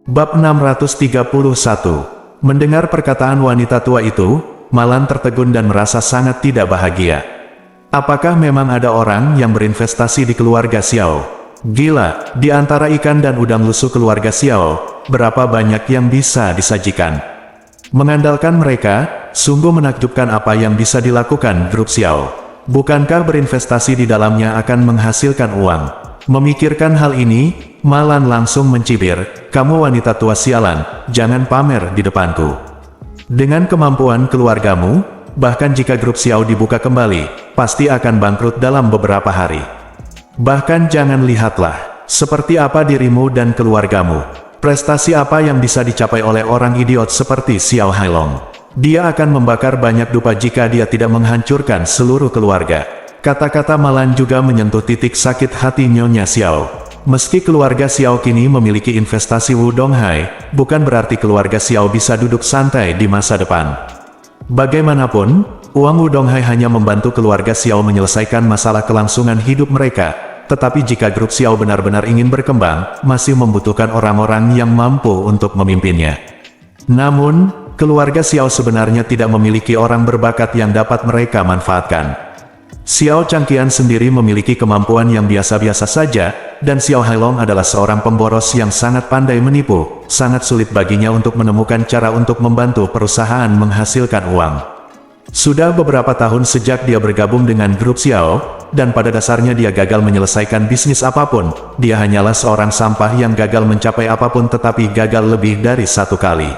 Bab 631. Mendengar perkataan wanita tua itu, Malan tertegun dan merasa sangat tidak bahagia. Apakah memang ada orang yang berinvestasi di keluarga Xiao? Gila, di antara ikan dan udang lusuh keluarga Xiao, berapa banyak yang bisa disajikan? Mengandalkan mereka, sungguh menakjubkan apa yang bisa dilakukan grup Xiao. Bukankah berinvestasi di dalamnya akan menghasilkan uang? Memikirkan hal ini, Malan langsung mencibir, "Kamu wanita tua sialan, jangan pamer di depanku. Dengan kemampuan keluargamu, bahkan jika grup Xiao dibuka kembali, pasti akan bangkrut dalam beberapa hari. Bahkan jangan lihatlah, seperti apa dirimu dan keluargamu. Prestasi apa yang bisa dicapai oleh orang idiot seperti Xiao Hailong. Dia akan membakar banyak dupa jika dia tidak menghancurkan seluruh keluarga." Kata-kata Malan juga menyentuh titik sakit hati Nyonya Xiao. Meski keluarga Xiao kini memiliki investasi Wudong Hai, bukan berarti keluarga Xiao bisa duduk santai di masa depan. Bagaimanapun, uang Wudong Hai hanya membantu keluarga Xiao menyelesaikan masalah kelangsungan hidup mereka, tetapi jika grup Xiao benar-benar ingin berkembang, masih membutuhkan orang-orang yang mampu untuk memimpinnya. Namun, keluarga Xiao sebenarnya tidak memiliki orang berbakat yang dapat mereka manfaatkan. Xiao Changqian sendiri memiliki kemampuan yang biasa-biasa saja, dan Xiao Hailong adalah seorang pemboros yang sangat pandai menipu. Sangat sulit baginya untuk menemukan cara untuk membantu perusahaan menghasilkan uang. Sudah beberapa tahun sejak dia bergabung dengan grup Xiao, dan pada dasarnya dia gagal menyelesaikan bisnis apapun. Dia hanyalah seorang sampah yang gagal mencapai apapun tetapi gagal lebih dari satu kali.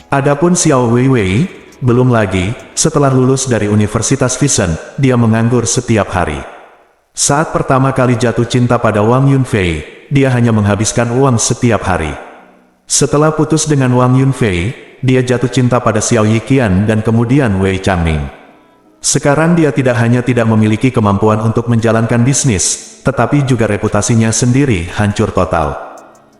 Adapun Xiao Weiwei, belum lagi, setelah lulus dari Universitas Vision, dia menganggur setiap hari. Saat pertama kali jatuh cinta pada Wang Yunfei, dia hanya menghabiskan uang setiap hari. Setelah putus dengan Wang Yunfei, dia jatuh cinta pada Xiao Yiqian dan kemudian Wei Changming. Sekarang dia tidak hanya tidak memiliki kemampuan untuk menjalankan bisnis, tetapi juga reputasinya sendiri hancur total.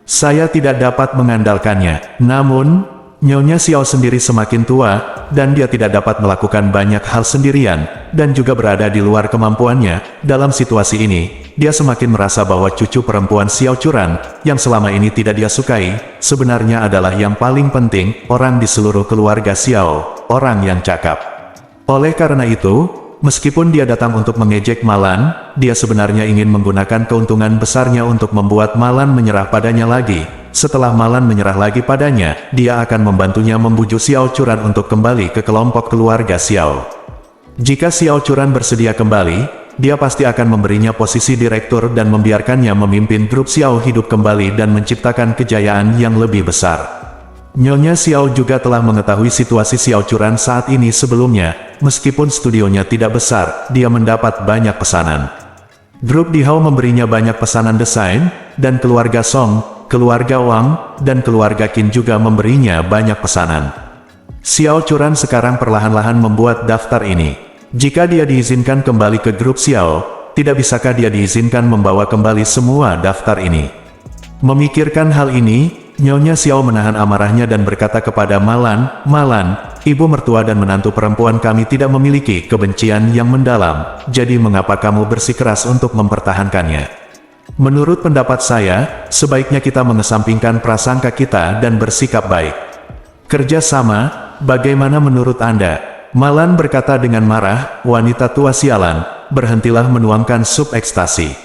Saya tidak dapat mengandalkannya, namun Nyonya Xiao sendiri semakin tua, dan dia tidak dapat melakukan banyak hal sendirian, dan juga berada di luar kemampuannya. Dalam situasi ini, dia semakin merasa bahwa cucu perempuan Xiao Churan, yang selama ini tidak dia sukai, sebenarnya adalah yang paling penting, orang di seluruh keluarga Xiao, orang yang cakap. Oleh karena itu, meskipun dia datang untuk mengejek Malan, dia sebenarnya ingin menggunakan keuntungan besarnya untuk membuat Malan menyerah padanya lagi. Setelah Malan menyerah lagi padanya, dia akan membantunya membujuk Xiao Churan untuk kembali ke kelompok keluarga Xiao. Jika Xiao Churan bersedia kembali, dia pasti akan memberinya posisi direktur dan membiarkannya memimpin grup Xiao hidup kembali dan menciptakan kejayaan yang lebih besar. Nyonya Xiao juga telah mengetahui situasi Xiao Churan saat ini sebelumnya. Meskipun studionya tidak besar, dia mendapat banyak pesanan. Grup Dihao memberinya banyak pesanan desain, dan keluarga Song, keluarga Wang, dan keluarga Qin juga memberinya banyak pesanan. Xiao Churan sekarang perlahan-lahan membuat daftar ini. Jika dia diizinkan kembali ke grup Xiao, tidak bisakah dia diizinkan membawa kembali semua daftar ini? Memikirkan hal ini, Nyonya Xiao menahan amarahnya dan berkata kepada Malan, "Malan, ibu mertua dan menantu perempuan kami tidak memiliki kebencian yang mendalam, jadi mengapa kamu bersikeras untuk mempertahankannya? Menurut pendapat saya, sebaiknya kita mengesampingkan prasangka kita dan bersikap baik. Kerjasama, bagaimana menurut Anda?" Malan berkata dengan marah, "Wanita tua sialan, berhentilah menuangkan sup ekstasi.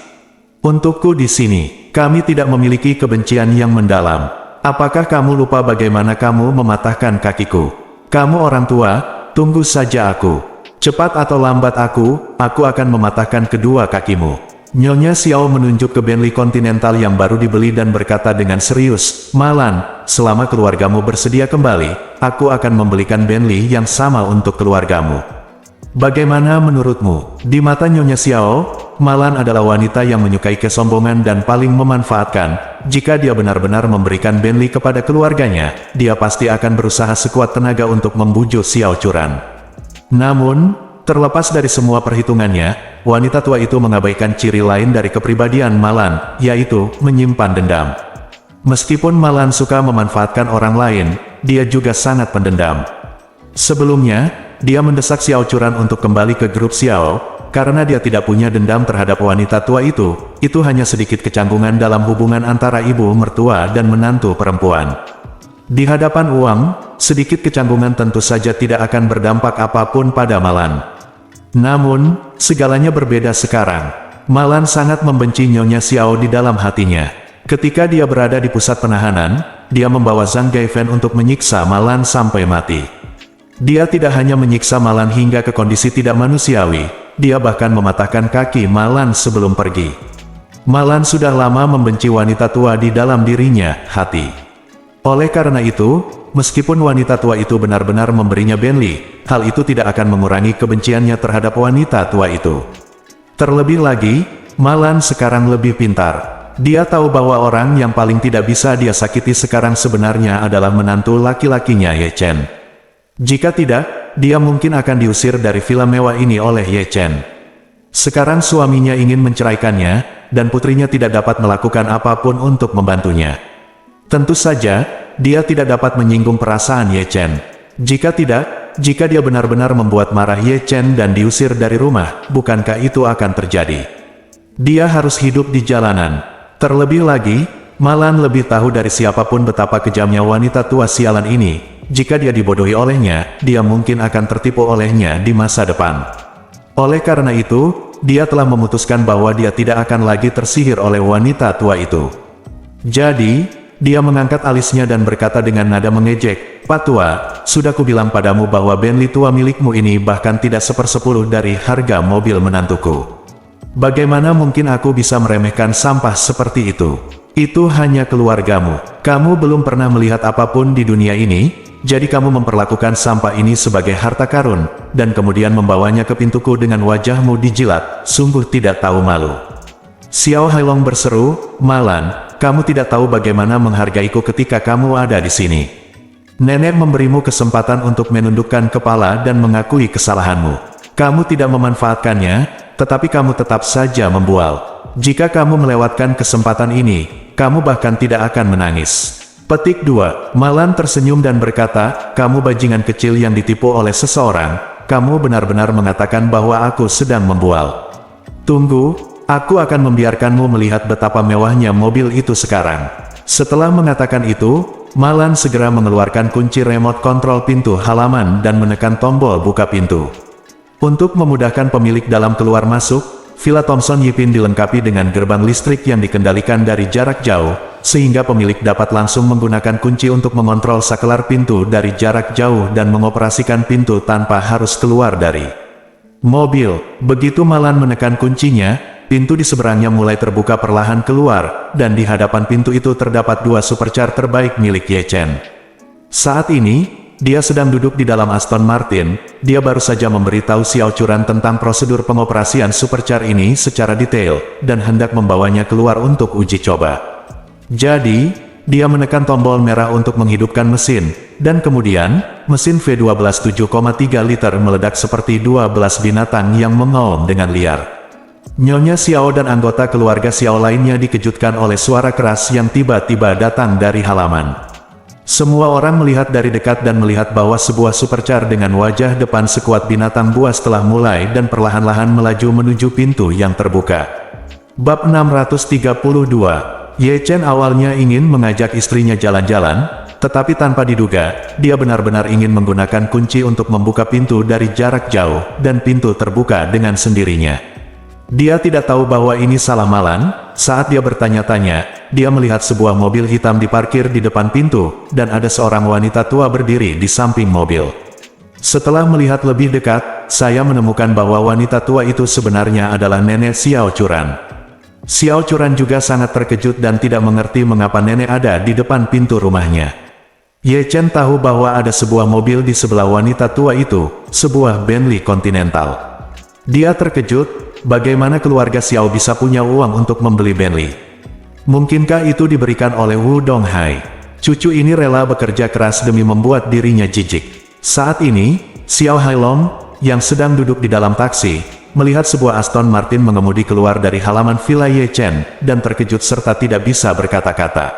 Untukku di sini, kami tidak memiliki kebencian yang mendalam. Apakah kamu lupa bagaimana kamu mematahkan kakiku? Kamu orang tua, tunggu saja aku. Cepat atau lambat aku akan mematahkan kedua kakimu." Nyonya Xiao menunjuk ke Bentley Continental yang baru dibeli dan berkata dengan serius, "Malan, selama keluargamu bersedia kembali, aku akan membelikan Bentley yang sama untuk keluargamu. Bagaimana menurutmu?" Di mata Nyonya Xiao, Malan adalah wanita yang menyukai kesombongan dan paling memanfaatkan. Jika dia benar-benar memberikan Bentley kepada keluarganya, dia pasti akan berusaha sekuat tenaga untuk membujuk Xiao Churan. Namun, terlepas dari semua perhitungannya, wanita tua itu mengabaikan ciri lain dari kepribadian Malan, yaitu menyimpan dendam. Meskipun Malan suka memanfaatkan orang lain, dia juga sangat pendendam. Sebelumnya, dia mendesak Xiao Churan untuk kembali ke grup Xiao, karena dia tidak punya dendam terhadap wanita tua itu hanya sedikit kecanggungan dalam hubungan antara ibu mertua dan menantu perempuan. Di hadapan uang, sedikit kecanggungan tentu saja tidak akan berdampak apapun pada Malan. Namun, segalanya berbeda sekarang. Malan sangat membenci Nyonya Xiao di dalam hatinya. Ketika dia berada di pusat penahanan, dia membawa Zhang Gaifen untuk menyiksa Malan sampai mati. Dia tidak hanya menyiksa Malan hingga ke kondisi tidak manusiawi, dia bahkan mematahkan kaki Malan sebelum pergi. Malan sudah lama membenci wanita tua di dalam dirinya, hati. Oleh karena itu, meskipun wanita tua itu benar-benar memberinya Bentley, hal itu tidak akan mengurangi kebenciannya terhadap wanita tua itu. Terlebih lagi, Malan sekarang lebih pintar. Dia tahu bahwa orang yang paling tidak bisa dia sakiti sekarang sebenarnya adalah menantu laki-lakinya Ye Chen. Jika tidak, dia mungkin akan diusir dari villa mewah ini oleh Ye Chen. Sekarang suaminya ingin menceraikannya, dan putrinya tidak dapat melakukan apapun untuk membantunya. Tentu saja, dia tidak dapat menyinggung perasaan Ye Chen. Jika tidak, jika dia benar-benar membuat marah Ye Chen dan diusir dari rumah, bukankah itu akan terjadi? Dia harus hidup di jalanan. Terlebih lagi, Malan lebih tahu dari siapapun betapa kejamnya wanita tua sialan ini. Jika dia dibodohi olehnya, dia mungkin akan tertipu olehnya di masa depan. Oleh karena itu, dia telah memutuskan bahwa dia tidak akan lagi tersihir oleh wanita tua itu. Jadi, dia mengangkat alisnya dan berkata dengan nada mengejek, "Pak Tua, sudah kubilang padamu bahwa Bentley tua milikmu ini bahkan tidak 1/10 dari harga mobil menantuku. Bagaimana mungkin aku bisa meremehkan sampah seperti itu? Itu hanya keluargamu. Kamu belum pernah melihat apapun di dunia ini, jadi kamu memperlakukan sampah ini sebagai harta karun, dan kemudian membawanya ke pintuku dengan wajahmu dijilat, sungguh tidak tahu malu." Xiao Hailong berseru, "Malan, kamu tidak tahu bagaimana menghargaiku ketika kamu ada di sini. Nenek memberimu kesempatan untuk menundukkan kepala dan mengakui kesalahanmu. Kamu tidak memanfaatkannya, tetapi kamu tetap saja membual. Jika kamu melewatkan kesempatan ini, kamu bahkan tidak akan menangis." Petik 2. Malan tersenyum dan berkata, "Kamu bajingan kecil yang ditipu oleh seseorang, kamu benar-benar mengatakan bahwa aku sedang membual. Tunggu, aku akan membiarkanmu melihat betapa mewahnya mobil itu sekarang." Setelah mengatakan itu, Malan segera mengeluarkan kunci remote kontrol pintu halaman dan menekan tombol buka pintu. Untuk memudahkan pemilik dalam keluar masuk, Villa Thompson Yipin dilengkapi dengan gerbang listrik yang dikendalikan dari jarak jauh, sehingga pemilik dapat langsung menggunakan kunci untuk mengontrol saklar pintu dari jarak jauh dan mengoperasikan pintu tanpa harus keluar dari mobil. Begitu Malan menekan kuncinya, pintu di seberangnya mulai terbuka perlahan keluar, dan di hadapan pintu itu terdapat 2 supercar terbaik milik Ye Chen. Saat ini, dia sedang duduk di dalam Aston Martin. Dia baru saja memberitahu Xiao Churan tentang prosedur pengoperasian supercar ini secara detail, dan hendak membawanya keluar untuk uji coba. Jadi, dia menekan tombol merah untuk menghidupkan mesin, dan kemudian, mesin V12 7,3 liter meledak seperti 12 binatang yang mengaum dengan liar. Nyonya Xiao dan anggota keluarga Xiao lainnya dikejutkan oleh suara keras yang tiba-tiba datang dari halaman. Semua orang melihat dari dekat dan melihat bahwa sebuah supercar dengan wajah depan sekuat binatang buas telah mulai dan perlahan-lahan melaju menuju pintu yang terbuka. Bab 632. Ye Chen awalnya ingin mengajak istrinya jalan-jalan, tetapi tanpa diduga, dia benar-benar ingin menggunakan kunci untuk membuka pintu dari jarak jauh, dan pintu terbuka dengan sendirinya. Dia tidak tahu bahwa ini salah Malan. Saat dia bertanya-tanya, dia melihat sebuah mobil hitam diparkir di depan pintu, dan ada seorang wanita tua berdiri di samping mobil. Setelah melihat lebih dekat, saya menemukan bahwa wanita tua itu sebenarnya adalah nenek Xiao Churan. Xiao Churan juga sangat terkejut dan tidak mengerti mengapa nenek ada di depan pintu rumahnya. Ye Chen tahu bahwa ada sebuah mobil di sebelah wanita tua itu, sebuah Bentley Continental. Dia terkejut. Bagaimana keluarga Xiao bisa punya uang untuk membeli Bentley? Mungkinkah itu diberikan oleh Wu Donghai? Cucu ini rela bekerja keras demi membuat dirinya jijik. Saat ini, Xiao Hailong, yang sedang duduk di dalam taksi, melihat sebuah Aston Martin mengemudi keluar dari halaman Villa Ye Chen, dan terkejut serta tidak bisa berkata-kata.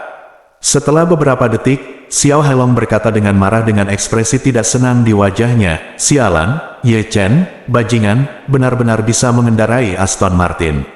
Setelah beberapa detik, Xiao Hailong berkata dengan marah dengan ekspresi tidak senang di wajahnya. Sialan, Ye Chen, bajingan, benar-benar bisa mengendarai Aston Martin.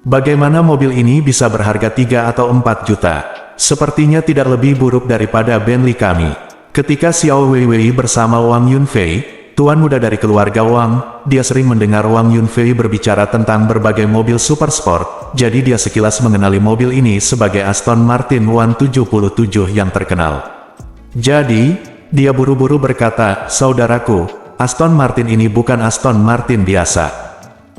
Bagaimana mobil ini bisa berharga 3 atau 4 juta? Sepertinya tidak lebih buruk daripada Bentley kami. Ketika Xiao Weiwei bersama Wang Yunfei, tuan muda dari keluarga Wang, dia sering mendengar Wang Yunfei berbicara tentang berbagai mobil super sport, jadi dia sekilas mengenali mobil ini sebagai Aston Martin 177 yang terkenal. Jadi, dia buru-buru berkata, saudaraku, Aston Martin ini bukan Aston Martin biasa.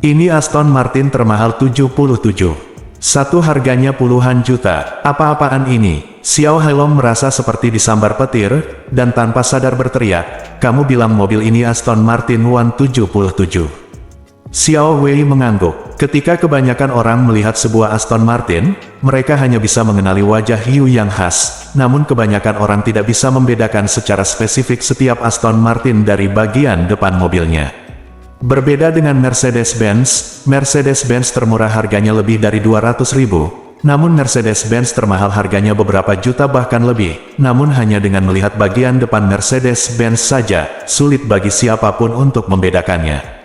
Ini Aston Martin termahal 77. Satu harganya puluhan juta. Apa-apaan ini? Xiao Hailong merasa seperti disambar petir, dan tanpa sadar berteriak, kamu bilang mobil ini Aston Martin 177. Xiao Wei mengangguk. Ketika kebanyakan orang melihat sebuah Aston Martin, mereka hanya bisa mengenali wajah hiu yang khas, namun kebanyakan orang tidak bisa membedakan secara spesifik setiap Aston Martin dari bagian depan mobilnya. Berbeda dengan Mercedes-Benz, Mercedes-Benz termurah harganya lebih dari 200.000, namun Mercedes-Benz termahal harganya beberapa juta bahkan lebih. Namun hanya dengan melihat bagian depan Mercedes-Benz saja, sulit bagi siapapun untuk membedakannya.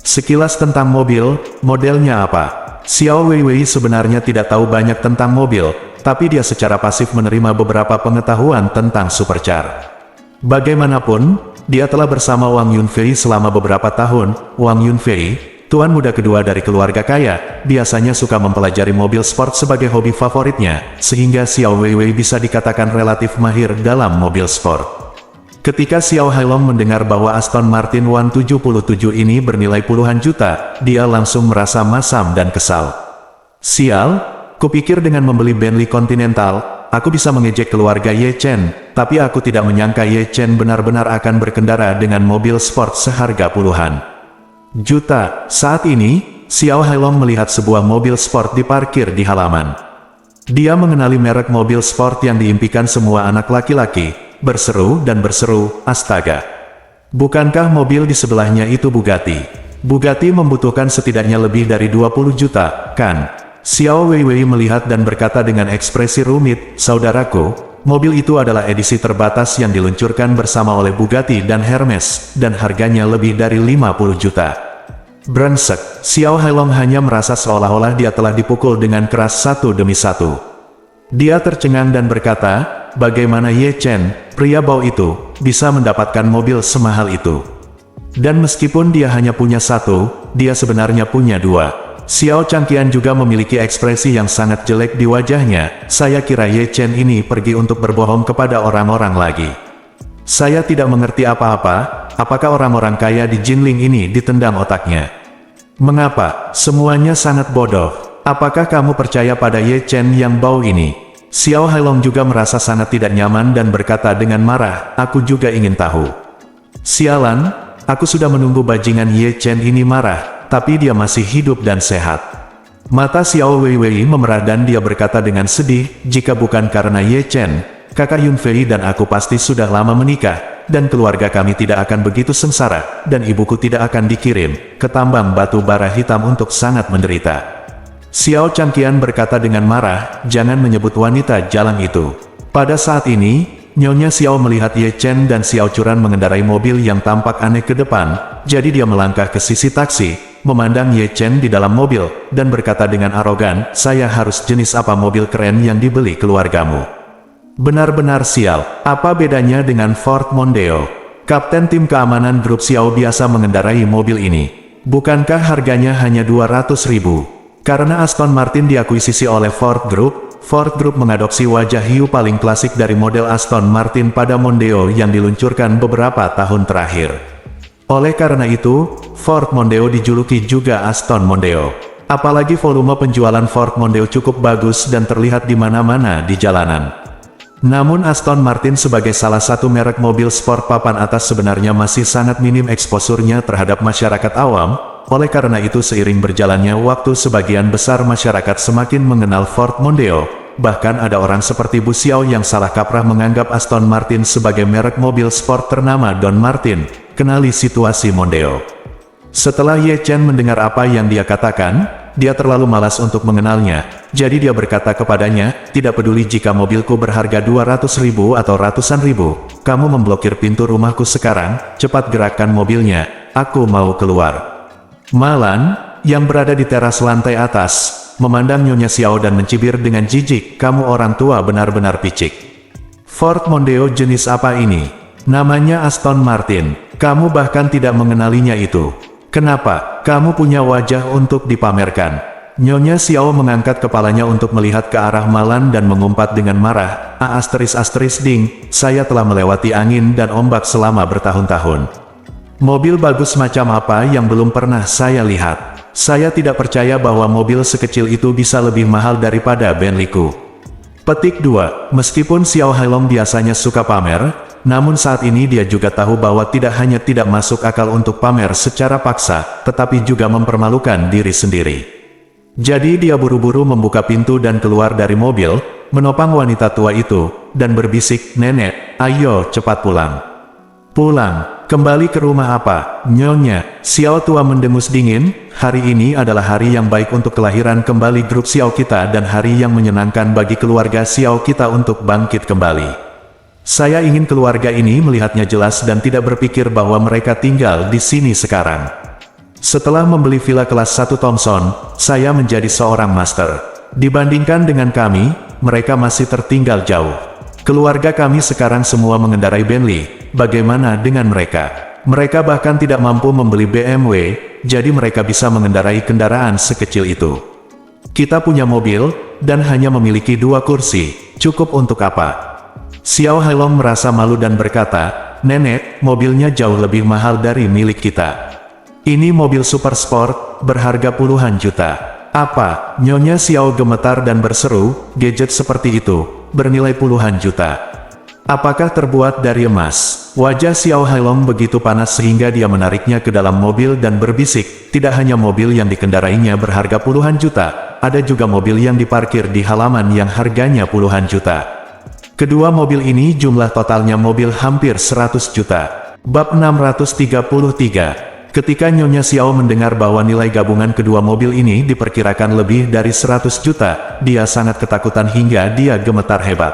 Sekilas tentang mobil, modelnya apa? Xiao Weiwei sebenarnya tidak tahu banyak tentang mobil, tapi dia secara pasif menerima beberapa pengetahuan tentang supercar. Bagaimanapun, dia telah bersama Wang Yunfei selama beberapa tahun. Wang Yunfei, tuan muda kedua dari keluarga kaya, biasanya suka mempelajari mobil sport sebagai hobi favoritnya, sehingga Xiao Weiwei bisa dikatakan relatif mahir dalam mobil sport. Ketika Xiao Hailong mendengar bahwa Aston Martin 177 ini bernilai puluhan juta, dia langsung merasa masam dan kesal. Sial, kupikir dengan membeli Bentley Continental, aku bisa mengejek keluarga Ye Chen, tapi aku tidak menyangka Ye Chen benar-benar akan berkendara dengan mobil sport seharga puluhan juta. Saat ini, Xiao Hailong melihat sebuah mobil sport diparkir di halaman. Dia mengenali merek mobil sport yang diimpikan semua anak laki-laki, berseru dan berseru, astaga. Bukankah mobil di sebelahnya itu Bugatti? Bugatti membutuhkan setidaknya lebih dari 20 juta, kan? Xiao Weiwei melihat dan berkata dengan ekspresi rumit, saudaraku, mobil itu adalah edisi terbatas yang diluncurkan bersama oleh Bugatti dan Hermes, dan harganya lebih dari 50 juta. Brengsek, Xiao Hailong hanya merasa seolah-olah dia telah dipukul dengan keras satu demi satu. Dia tercengang dan berkata, bagaimana Ye Chen, pria bau itu, bisa mendapatkan mobil semahal itu? Dan meskipun dia hanya punya satu, dia sebenarnya punya dua. Xiao Changqian juga memiliki ekspresi yang sangat jelek di wajahnya. Saya kira Ye Chen ini pergi untuk berbohong kepada orang-orang lagi. Saya tidak mengerti apa-apa, apakah orang-orang kaya di Jinling ini ditendang otaknya? Mengapa? Semuanya sangat bodoh. Apakah kamu percaya pada Ye Chen yang bau ini? Xiao Hailong juga merasa sangat tidak nyaman dan berkata dengan marah, aku juga ingin tahu. Sialan, aku sudah menunggu bajingan Ye Chen ini marah, tapi dia masih hidup dan sehat. Mata Xiao Weiwei memerah dan dia berkata dengan sedih, jika bukan karena Ye Chen, kakak Yunfei dan aku pasti sudah lama menikah, dan keluarga kami tidak akan begitu sengsara, dan ibuku tidak akan dikirim ke tambang batu bara hitam untuk sangat menderita. Xiao Changqian berkata dengan marah, jangan menyebut wanita jalang itu. Pada saat ini, Nyonya Xiao melihat Ye Chen dan Xiao Churan mengendarai mobil yang tampak aneh ke depan, jadi dia melangkah ke sisi taksi, memandang Ye Chen di dalam mobil, dan berkata dengan arogan, saya harus jenis apa mobil keren yang dibeli keluargamu. Benar-benar sial, apa bedanya dengan Ford Mondeo? Kapten tim keamanan grup Xiao biasa mengendarai mobil ini. Bukankah harganya hanya 200.000? Karena Aston Martin diakuisisi oleh Ford Group mengadopsi wajah hiu paling klasik dari model Aston Martin pada Mondeo yang diluncurkan beberapa tahun terakhir. Oleh karena itu, Ford Mondeo dijuluki juga Aston Mondeo. Apalagi volume penjualan Ford Mondeo cukup bagus dan terlihat di mana-mana di jalanan. Namun Aston Martin sebagai salah satu merek mobil sport papan atas sebenarnya masih sangat minim eksposurnya terhadap masyarakat awam. Oleh karena itu seiring berjalannya waktu sebagian besar masyarakat semakin mengenal Ford Mondeo. Bahkan ada orang seperti Bu Xiao yang salah kaprah menganggap Aston Martin sebagai merek mobil sport ternama Don Martin. Kenali situasi Mondeo. Setelah Ye Chen mendengar apa yang dia katakan, dia terlalu malas untuk mengenalnya. Jadi dia berkata kepadanya, tidak peduli jika mobilku berharga 200.000 atau ratusan ribu, kamu memblokir pintu rumahku sekarang, cepat gerakkan mobilnya, aku mau keluar. Malan, yang berada di teras lantai atas, memandang Nyonya Xiao dan mencibir dengan jijik, kamu orang tua benar-benar picik. Ford Mondeo jenis apa ini? Namanya Aston Martin, kamu bahkan tidak mengenalinya itu. Kenapa, kamu punya wajah untuk dipamerkan? Nyonya Xiao mengangkat kepalanya untuk melihat ke arah Malan dan mengumpat dengan marah, ding, saya telah melewati angin dan ombak selama bertahun-tahun. Mobil bagus macam apa yang belum pernah saya lihat? Saya tidak percaya bahwa mobil sekecil itu bisa lebih mahal daripada Bentleyku. Petik 2. Meskipun Xiao Hailong biasanya suka pamer, namun saat ini dia juga tahu bahwa tidak hanya tidak masuk akal untuk pamer secara paksa, tetapi juga mempermalukan diri sendiri. Jadi dia buru-buru membuka pintu dan keluar dari mobil, menopang wanita tua itu, dan berbisik, nenek, ayo cepat pulang. Pulang, kembali ke rumah apa, Nyonya? Xiao tua mendengus dingin, hari ini adalah hari yang baik untuk kelahiran kembali grup Xiao kita dan hari yang menyenangkan bagi keluarga Xiao kita untuk bangkit kembali. Saya ingin keluarga ini melihatnya jelas dan tidak berpikir bahwa mereka tinggal di sini sekarang. Setelah membeli villa kelas 1 Thomson, saya menjadi seorang master. Dibandingkan dengan kami, mereka masih tertinggal jauh. Keluarga kami sekarang semua mengendarai Bentley, bagaimana dengan mereka? Mereka bahkan tidak mampu membeli BMW, jadi mereka bisa mengendarai kendaraan sekecil itu. Kita punya mobil, dan hanya memiliki 2 kursi, cukup untuk apa? Xiao Hailong merasa malu dan berkata, nenek, mobilnya jauh lebih mahal dari milik kita. Ini mobil super sport, berharga puluhan juta. Apa? Nyonya Xiao gemetar dan berseru, gadget seperti itu, bernilai puluhan juta. Apakah terbuat dari emas? Wajah Xiao Hailong begitu panas sehingga dia menariknya ke dalam mobil dan berbisik, tidak hanya mobil yang dikendarainya berharga puluhan juta, ada juga mobil yang diparkir di halaman yang harganya puluhan juta. Kedua mobil ini jumlah totalnya mobil hampir 100 juta. Bab 633. Ketika Nyonya Xiao mendengar bahwa nilai gabungan kedua mobil ini diperkirakan lebih dari 100 juta, dia sangat ketakutan hingga dia gemetar hebat.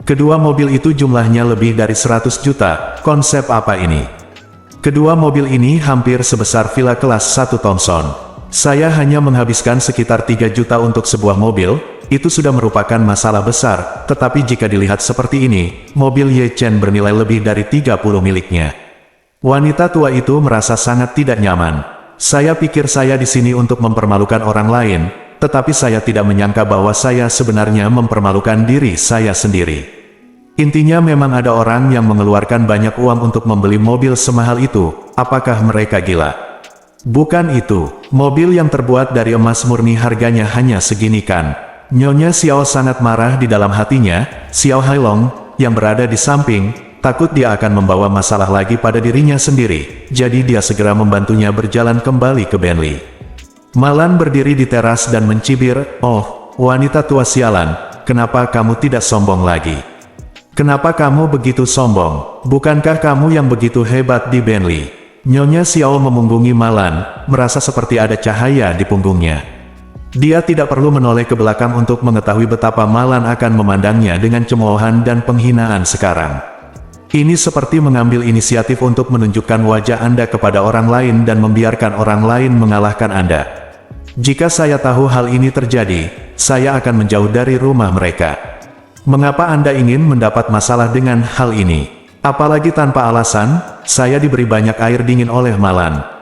Kedua mobil itu jumlahnya lebih dari 100 juta, konsep apa ini? Kedua mobil ini hampir sebesar villa kelas 1 Thomson. Saya hanya menghabiskan sekitar 3 juta untuk sebuah mobil, itu sudah merupakan masalah besar, tetapi jika dilihat seperti ini, mobil Ye Chen bernilai lebih dari 30 miliknya. Wanita tua itu merasa sangat tidak nyaman. Saya pikir saya di sini untuk mempermalukan orang lain, tetapi saya tidak menyangka bahwa saya sebenarnya mempermalukan diri saya sendiri. Intinya memang ada orang yang mengeluarkan banyak uang untuk membeli mobil semahal itu, apakah mereka gila? Bukan itu, mobil yang terbuat dari emas murni harganya hanya segini kan? Nyonya Xiao sangat marah di dalam hatinya. Xiao Hailong, yang berada di samping, takut dia akan membawa masalah lagi pada dirinya sendiri, jadi dia segera membantunya berjalan kembali ke Bentley. Malan berdiri di teras dan mencibir, oh, wanita tua sialan, kenapa kamu tidak sombong lagi? Kenapa kamu begitu sombong? Bukankah kamu yang begitu hebat di Bentley? Nyonya Xiao memunggungi Malan, merasa seperti ada cahaya di punggungnya. Dia tidak perlu menoleh ke belakang untuk mengetahui betapa Malan akan memandangnya dengan cemoohan dan penghinaan sekarang. Ini seperti mengambil inisiatif untuk menunjukkan wajah Anda kepada orang lain dan membiarkan orang lain mengalahkan Anda. Jika saya tahu hal ini terjadi, saya akan menjauh dari rumah mereka. Mengapa Anda ingin mendapat masalah dengan hal ini? Apalagi tanpa alasan, saya diberi banyak air dingin oleh Malan.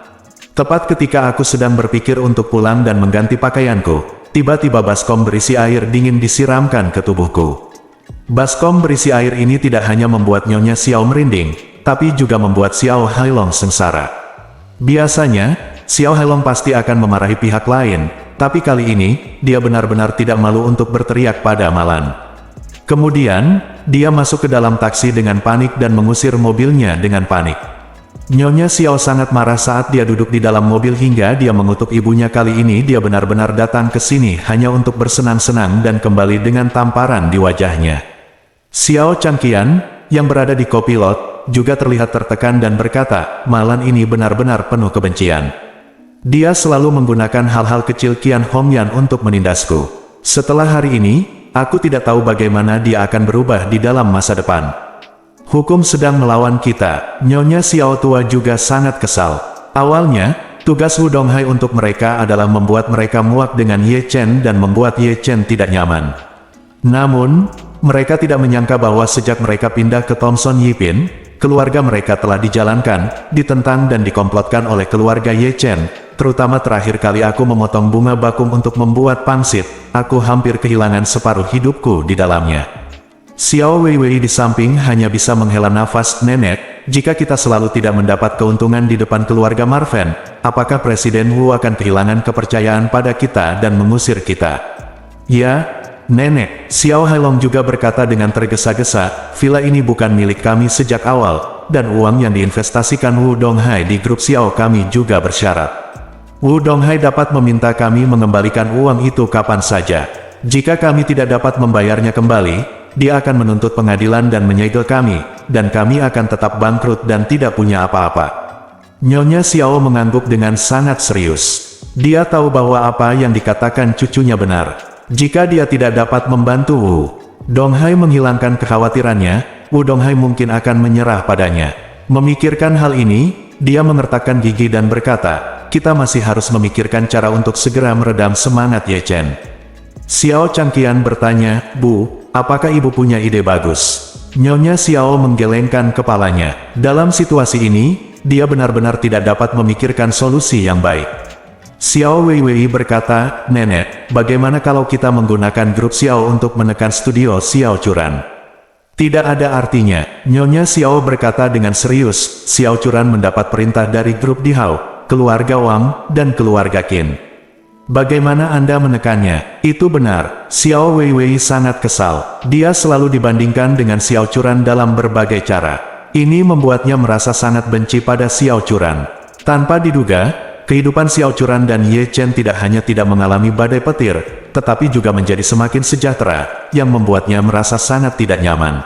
Tepat ketika aku sedang berpikir untuk pulang dan mengganti pakaianku, tiba-tiba baskom berisi air dingin disiramkan ke tubuhku. Baskom berisi air ini tidak hanya membuat Nyonya Xiao merinding, tapi juga membuat Xiao Hailong sengsara. Biasanya, Xiao Hailong pasti akan memarahi pihak lain, tapi kali ini, dia benar-benar tidak malu untuk berteriak pada Malan. Kemudian, dia masuk ke dalam taksi dengan panik dan mengusir mobilnya dengan panik. Nyonya Xiao sangat marah saat dia duduk di dalam mobil hingga dia mengutuk ibunya. Kali ini dia benar-benar datang ke sini hanya untuk bersenang-senang dan kembali dengan tamparan di wajahnya. Xiao Changqian, yang berada di kopilot, juga terlihat tertekan dan berkata, Malan ini benar-benar penuh kebencian. Dia selalu menggunakan hal-hal kecil Qian Hongyan untuk menindasku. Setelah hari ini, aku tidak tahu bagaimana dia akan berubah di dalam masa depan. Hukum sedang melawan kita. Nyonya Xiao tua juga sangat kesal. Awalnya, tugas Wu Donghai untuk mereka adalah membuat mereka muak dengan Ye Chen dan membuat Ye Chen tidak nyaman. Namun, mereka tidak menyangka bahwa sejak mereka pindah ke Thomson Yipin, keluarga mereka telah dijalankan, ditentang dan dikomplotkan oleh keluarga Ye Chen. Terutama terakhir kali aku memotong bunga bakung untuk membuat pangsit, aku hampir kehilangan separuh hidupku di dalamnya. Xiao Weiwei di samping hanya bisa menghela nafas. Nenek, jika kita selalu tidak mendapat keuntungan di depan keluarga Marven, apakah Presiden Wu akan kehilangan kepercayaan pada kita dan mengusir kita? Ya, Nenek, Xiao Hailong juga berkata dengan tergesa-gesa, villa ini bukan milik kami sejak awal, dan uang yang diinvestasikan Wu Donghai di grup Xiao kami juga bersyarat. Wu Donghai dapat meminta kami mengembalikan uang itu kapan saja. Jika kami tidak dapat membayarnya kembali, dia akan menuntut pengadilan dan menyegel kami, dan kami akan tetap bangkrut dan tidak punya apa-apa. Nyonya Xiao mengangguk dengan sangat serius. Dia tahu bahwa apa yang dikatakan cucunya benar. Jika dia tidak dapat membantu Wu Donghai menghilangkan kekhawatirannya, Wu Donghai mungkin akan menyerah padanya. Memikirkan hal ini, dia mengertakkan gigi dan berkata, kita masih harus memikirkan cara untuk segera meredam semangat Ye Chen. Xiao Changqian bertanya, Bu, apakah ibu punya ide bagus? Nyonya Xiao menggelengkan kepalanya. Dalam situasi ini, dia benar-benar tidak dapat memikirkan solusi yang baik. Xiao Weiwei berkata, Nenek, bagaimana kalau kita menggunakan grup Xiao untuk menekan studio Xiao Churan? Tidak ada artinya, Nyonya Xiao berkata dengan serius. Xiao Churan mendapat perintah dari grup Dihao, keluarga Wang, dan keluarga Qin. Bagaimana Anda menekannya? Itu benar. Xiao Weiwei sangat kesal. Dia selalu dibandingkan dengan Xiao Churan dalam berbagai cara. Ini membuatnya merasa sangat benci pada Xiao Churan. Tanpa diduga, kehidupan Xiao Churan dan Ye Chen tidak hanya tidak mengalami badai petir, tetapi juga menjadi semakin sejahtera, yang membuatnya merasa sangat tidak nyaman.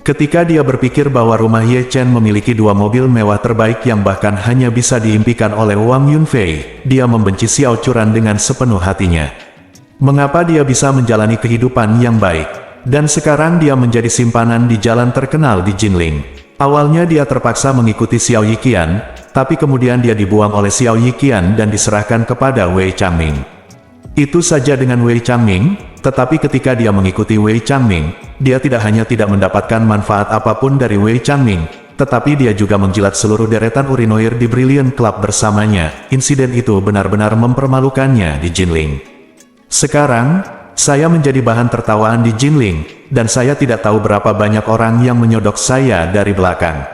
Ketika dia berpikir bahwa rumah Ye Chen memiliki 2 mobil mewah terbaik yang bahkan hanya bisa diimpikan oleh Wang Yunfei, dia membenci Xiao Churan dengan sepenuh hatinya. Mengapa dia bisa menjalani kehidupan yang baik? Dan sekarang dia menjadi simpanan di jalan terkenal di Jinling. Awalnya dia terpaksa mengikuti Xiao Yiqian, tapi kemudian dia dibuang oleh Xiao Yiqian dan diserahkan kepada Wei Changming. Itu saja dengan Wei Changming, tetapi ketika dia mengikuti Wei Changming, dia tidak hanya tidak mendapatkan manfaat apapun dari Wei Changming, tetapi dia juga menjilat seluruh deretan urinoir di Brilliant Club bersamanya. Insiden itu benar-benar mempermalukannya di Jinling. Sekarang, saya menjadi bahan tertawaan di Jinling, dan saya tidak tahu berapa banyak orang yang menyodok saya dari belakang.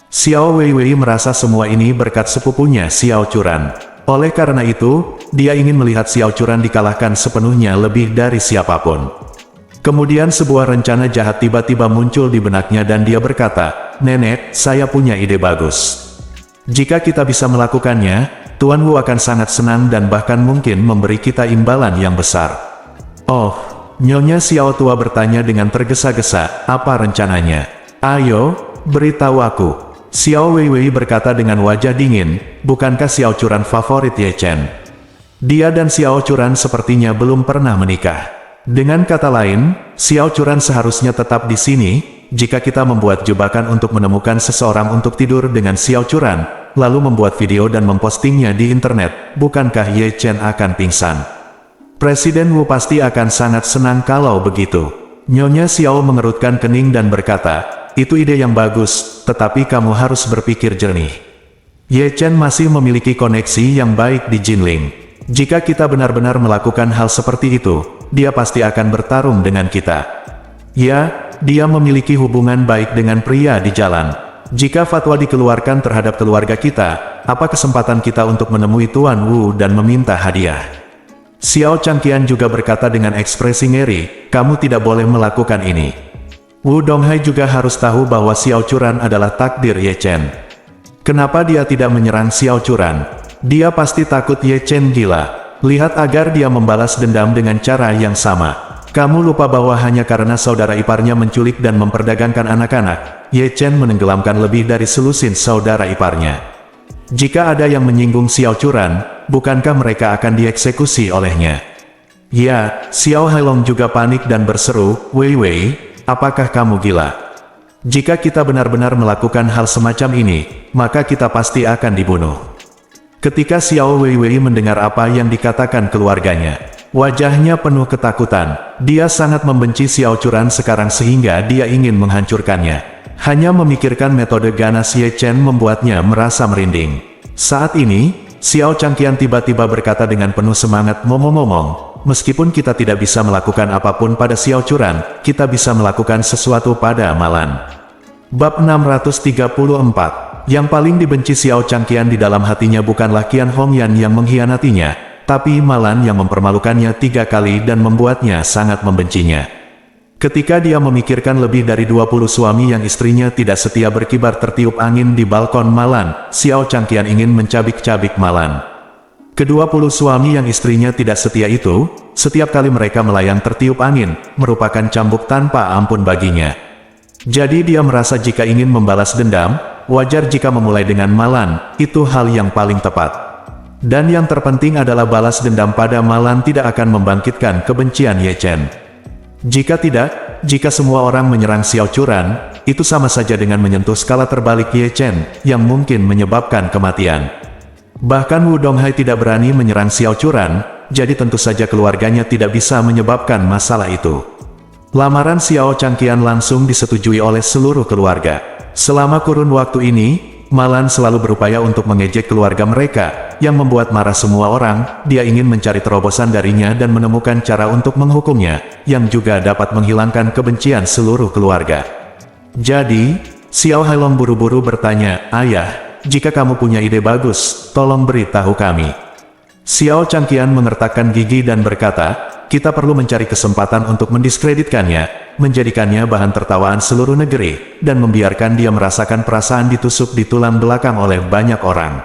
Xiao Weiwei merasa semua ini berkat sepupunya Xiao Churan. Oleh karena itu, dia ingin melihat Xiao Churan dikalahkan sepenuhnya lebih dari siapapun. Kemudian sebuah rencana jahat tiba-tiba muncul di benaknya dan dia berkata, Nenek, saya punya ide bagus. Jika kita bisa melakukannya, Tuan Wu akan sangat senang dan bahkan mungkin memberi kita imbalan yang besar. Oh, Nyonya Xiao tua bertanya dengan tergesa-gesa, apa rencananya? Ayo, beritahu aku. Xiao Weiwei berkata dengan wajah dingin, bukankah Xiao Churan favorit Ye Chen? Dia dan Xiao Churan sepertinya belum pernah menikah. Dengan kata lain, Xiao Churan seharusnya tetap di sini. Jika kita membuat jebakan untuk menemukan seseorang untuk tidur dengan Xiao Churan, lalu membuat video dan mempostingnya di internet, bukankah Ye Chen akan pingsan? Presiden Wu pasti akan sangat senang kalau begitu. Nyonya Xiao mengerutkan kening dan berkata, itu ide yang bagus, tetapi kamu harus berpikir jernih. Ye Chen masih memiliki koneksi yang baik di Jinling. Jika kita benar-benar melakukan hal seperti itu, dia pasti akan bertarung dengan kita. Ya, dia memiliki hubungan baik dengan pria di jalan. Jika fatwa dikeluarkan terhadap keluarga kita, apa kesempatan kita untuk menemui Tuan Wu dan meminta hadiah? Xiao Changqian juga berkata dengan ekspresi ngeri, kamu tidak boleh melakukan ini. Wu Donghai juga harus tahu bahwa Xiao Churan adalah takdir Ye Chen. Kenapa dia tidak menyerang Xiao Churan? Dia pasti takut Ye Chen gila. Lihat agar dia membalas dendam dengan cara yang sama. Kamu lupa bahwa hanya karena saudara iparnya menculik dan memperdagangkan anak-anak, Ye Chen menenggelamkan lebih dari selusin saudara iparnya. Jika ada yang menyinggung Xiao Churan, bukankah mereka akan dieksekusi olehnya? Ya, Xiao Hailong juga panik dan berseru, "Wei Wei, apakah kamu gila? Jika kita benar-benar melakukan hal semacam ini, maka kita pasti akan dibunuh." Ketika Xiao Wei Wei mendengar apa yang dikatakan keluarganya, wajahnya penuh ketakutan. Dia sangat membenci Xiao Churan sekarang sehingga dia ingin menghancurkannya. Hanya memikirkan metode ganas Ye Chen membuatnya merasa merinding. Saat ini, Xiao Changqian tiba-tiba berkata dengan penuh semangat, "Momong, meskipun kita tidak bisa melakukan apapun pada Xiao Churan, kita bisa melakukan sesuatu pada Malan." Bab 634. Yang paling dibenci Xiao Changqian di dalam hatinya bukanlah Qian Hongyan yang mengkhianatinya, tapi Malan yang mempermalukannya 3 kali dan membuatnya sangat membencinya. Ketika dia memikirkan lebih dari 20 suami yang istrinya tidak setia berkibar tertiup angin di balkon Malan, Xiao Changqian ingin mencabik-cabik Malan. Ke-20 suami yang istrinya tidak setia itu, setiap kali mereka melayang tertiup angin, merupakan cambuk tanpa ampun baginya. Jadi dia merasa jika ingin membalas dendam, wajar jika memulai dengan Malan, itu hal yang paling tepat. Dan yang terpenting adalah balas dendam pada Malan tidak akan membangkitkan kebencian Ye Chen. Jika tidak, jika semua orang menyerang Xiao Churan, itu sama saja dengan menyentuh skala terbalik Ye Chen, yang mungkin menyebabkan kematian. Bahkan Wu Donghai tidak berani menyerang Xiao Churan, jadi tentu saja keluarganya tidak bisa menyebabkan masalah itu. Lamaran Xiao Changqian langsung disetujui oleh seluruh keluarga. Selama kurun waktu ini, Malan selalu berupaya untuk mengejek keluarga mereka, yang membuat marah semua orang. Dia ingin mencari terobosan darinya dan menemukan cara untuk menghukumnya, yang juga dapat menghilangkan kebencian seluruh keluarga. Jadi, Xiao Hailong buru-buru bertanya, "Ayah, jika kamu punya ide bagus, tolong beritahu kami." Xiao Changqian mengertakkan gigi dan berkata, "Kita perlu mencari kesempatan untuk mendiskreditkannya, menjadikannya bahan tertawaan seluruh negeri, dan membiarkan dia merasakan perasaan ditusuk di tulang belakang oleh banyak orang."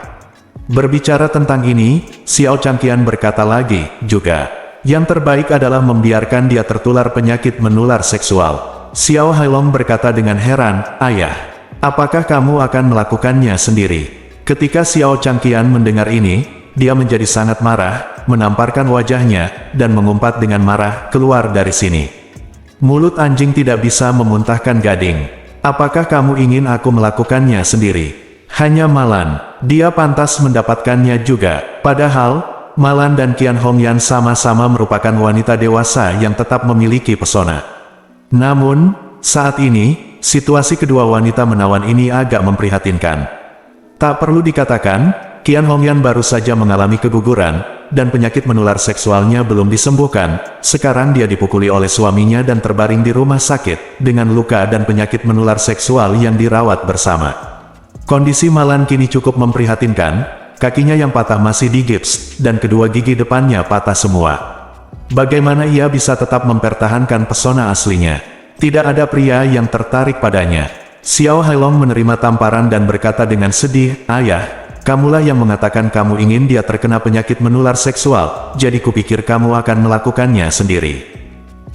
Berbicara tentang ini, Xiao Changqian berkata lagi, juga, "Yang terbaik adalah membiarkan dia tertular penyakit menular seksual." Xiao Hailong berkata dengan heran, "Ayah, apakah kamu akan melakukannya sendiri?" Ketika Xiao Changqian mendengar ini, dia menjadi sangat marah, menamparkan wajahnya, dan mengumpat dengan marah, "Keluar dari sini. Mulut anjing tidak bisa memuntahkan gading. Apakah kamu ingin aku melakukannya sendiri? Hanya Malan, dia pantas mendapatkannya juga." Padahal, Malan dan Qian Hongyan sama-sama merupakan wanita dewasa yang tetap memiliki pesona. Namun, saat ini, situasi kedua wanita menawan ini agak memprihatinkan. Tak perlu dikatakan, Qian Hongyan baru saja mengalami keguguran, dan penyakit menular seksualnya belum disembuhkan. Sekarang dia dipukuli oleh suaminya dan terbaring di rumah sakit, dengan luka dan penyakit menular seksual yang dirawat bersama. Kondisi Malan kini cukup memprihatinkan, kakinya yang patah masih digips, dan kedua gigi depannya patah semua. Bagaimana ia bisa tetap mempertahankan pesona aslinya? Tidak ada pria yang tertarik padanya. Xiao Hailong menerima tamparan dan berkata dengan sedih, "Ayah, kamulah yang mengatakan kamu ingin dia terkena penyakit menular seksual, jadi kupikir kamu akan melakukannya sendiri."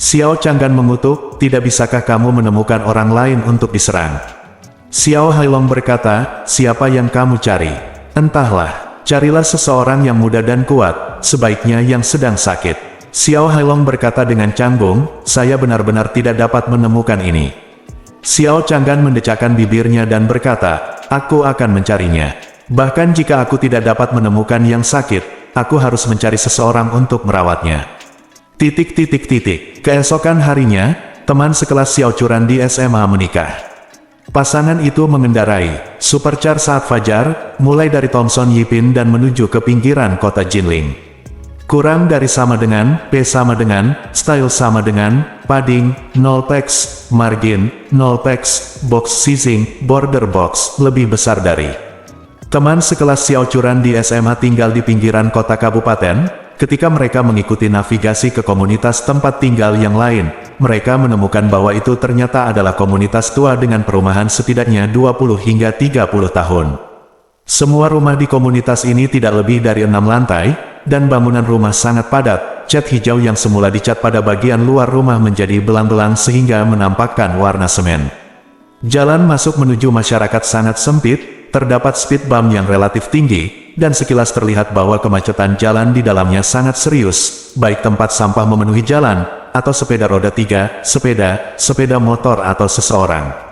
Xiao Changgan mengutuk, "Tidak bisakah kamu menemukan orang lain untuk diserang?" Xiao Hailong berkata, "Siapa yang kamu cari? Entahlah, carilah seseorang yang muda dan kuat, sebaiknya yang sedang sakit." Xiao Hailong berkata dengan canggung, "Saya benar-benar tidak dapat menemukan ini." Xiao Changgan mendecakkan bibirnya dan berkata, "Aku akan mencarinya. Bahkan jika aku tidak dapat menemukan yang sakit, aku harus mencari seseorang untuk merawatnya." Keesokan harinya, teman sekelas Xiao Churan di SMA menikah. Pasangan itu mengendarai supercar saat fajar, mulai dari Thomson Yipin dan menuju ke pinggiran kota Jinling. Kurang dari sama dengan, P sama dengan, style sama dengan, padding, 0 px, margin, 0 px, box sizing, border box, lebih besar dari. Teman sekelas Xiao Churan di SMA tinggal di pinggiran kota kabupaten. Ketika mereka mengikuti navigasi ke komunitas tempat tinggal yang lain, mereka menemukan bahwa itu ternyata adalah komunitas tua dengan perumahan setidaknya 20 hingga 30 tahun. Semua rumah di komunitas ini tidak lebih dari 6 lantai, dan bangunan rumah sangat padat. Cat hijau yang semula dicat pada bagian luar rumah menjadi belang-belang sehingga menampakkan warna semen. Jalan masuk menuju masyarakat sangat sempit, terdapat speed bump yang relatif tinggi, dan sekilas terlihat bahwa kemacetan jalan di dalamnya sangat serius, baik tempat sampah memenuhi jalan, atau sepeda roda 3, sepeda motor atau seseorang.